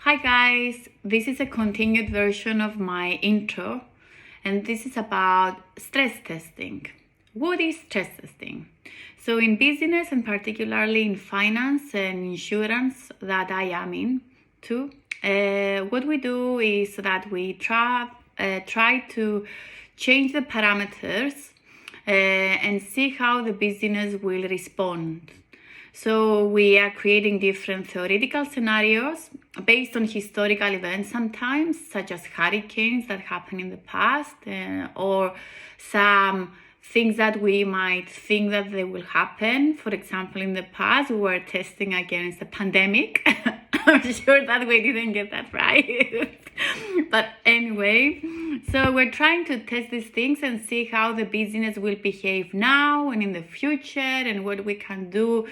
Hi guys, this is a continued version of my intro, and this is about stress testing. What is stress testing? So in business, and particularly in finance and insurance that I am in too, what we do is that we try to change the parameters and see how the business will respond. So we are creating different theoretical scenarios based on historical events sometimes, such as hurricanes that happened in the past, or some things that we might think that they will happen. For example, in the past, we were testing against a pandemic. I'm sure that we didn't get that right. But anyway, so we're trying to test these things and see how the business will behave now and in the future, and what we can do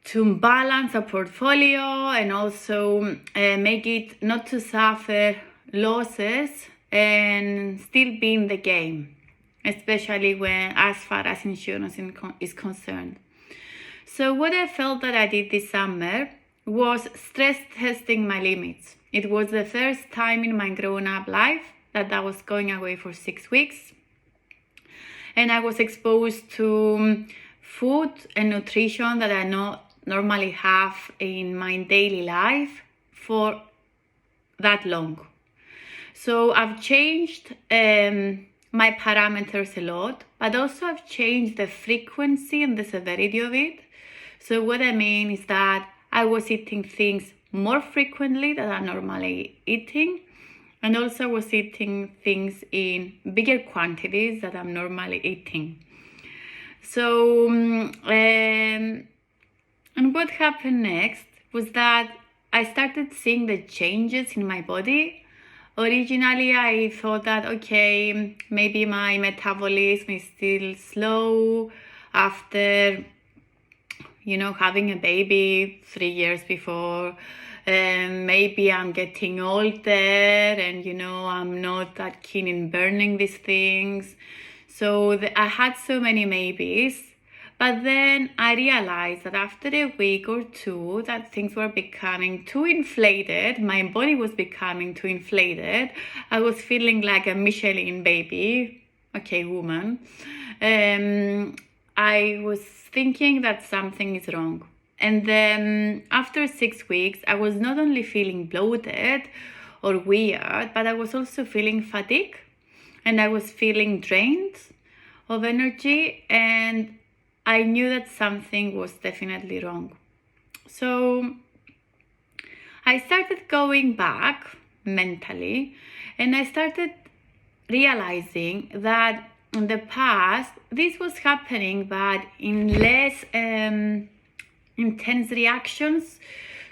to balance our portfolio and also make it not to suffer losses and still be in the game, especially when as far as insurance is concerned. So what I felt that I did this summer was stress testing my limits. It was the first time in my grown-up life that I was going away for 6 weeks, and I was exposed to food and nutrition that I not normally have in my daily life for that long. So I've changed my parameters a lot, but also I've changed the frequency and the severity of it. So what I mean is that I was eating things more frequently than I'm normally eating, and also I was eating things in bigger quantities that I'm normally eating. So and what happened next was that I started seeing the changes in my body. Originally, I thought that, okay, maybe my metabolism is still slow after, having a baby 3 years before. Maybe I'm getting older and, I'm not that keen in burning these things. So I had so many maybes. But then I realized that after a week or two that things were becoming too inflated. My body was becoming too inflated. I was feeling like a Michelin baby, woman. I was thinking that something is wrong. And then after 6 weeks, I was not only feeling bloated or weird, but I was also feeling fatigue, and I was feeling drained of energy, and I knew that something was definitely wrong. So I started going back mentally, and I started realizing that in the past this was happening, but in less intense reactions.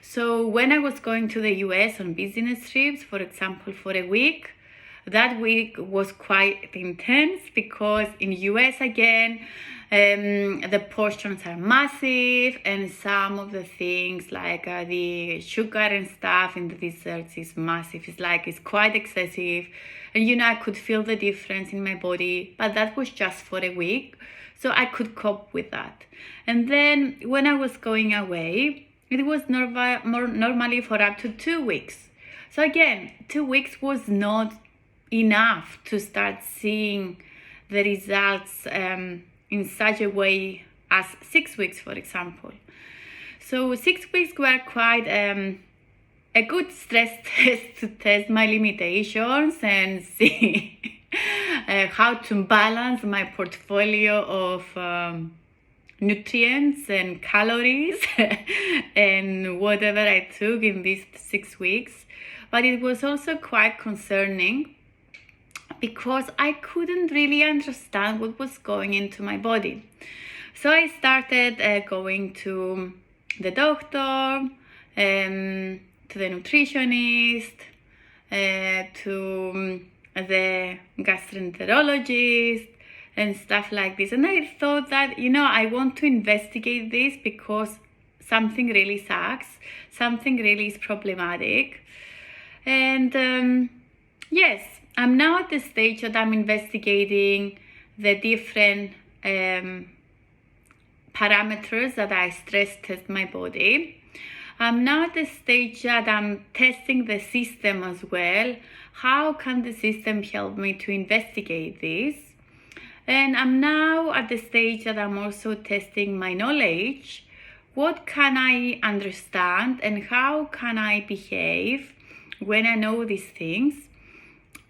So when I was going to the US on business trips, for example, for a week, that week was quite intense because in US again, the portions are massive, and some of the things like the sugar and stuff in the desserts is massive. It's quite excessive, and I could feel the difference in my body, but that was just for a week, so I could cope with that. And then when I was going away, it was normally for up to 2 weeks. So again, 2 weeks was not enough to start seeing the results in such a way as 6 weeks, for example. So 6 weeks were quite a good stress test to test my limitations and see how to balance my portfolio of nutrients and calories and whatever I took in these 6 weeks. But it was also quite concerning because I couldn't really understand what was going into my body. So I started going to the doctor, to the nutritionist, to the gastroenterologist and stuff like this. And I thought that, I want to investigate this because something really sucks, something really is problematic. And yes, I'm now at the stage that I'm investigating the different parameters that I stress test my body. I'm now at the stage that I'm testing the system as well. How can the system help me to investigate this? And I'm now at the stage that I'm also testing my knowledge. What can I understand and how can I behave when I know these things?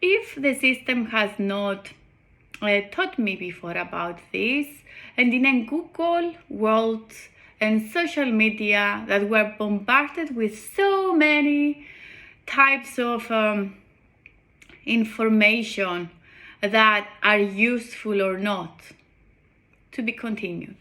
If the system has not taught me before about this, and in a Google world and social media that we're bombarded with so many types of information that are useful or not. To be continued.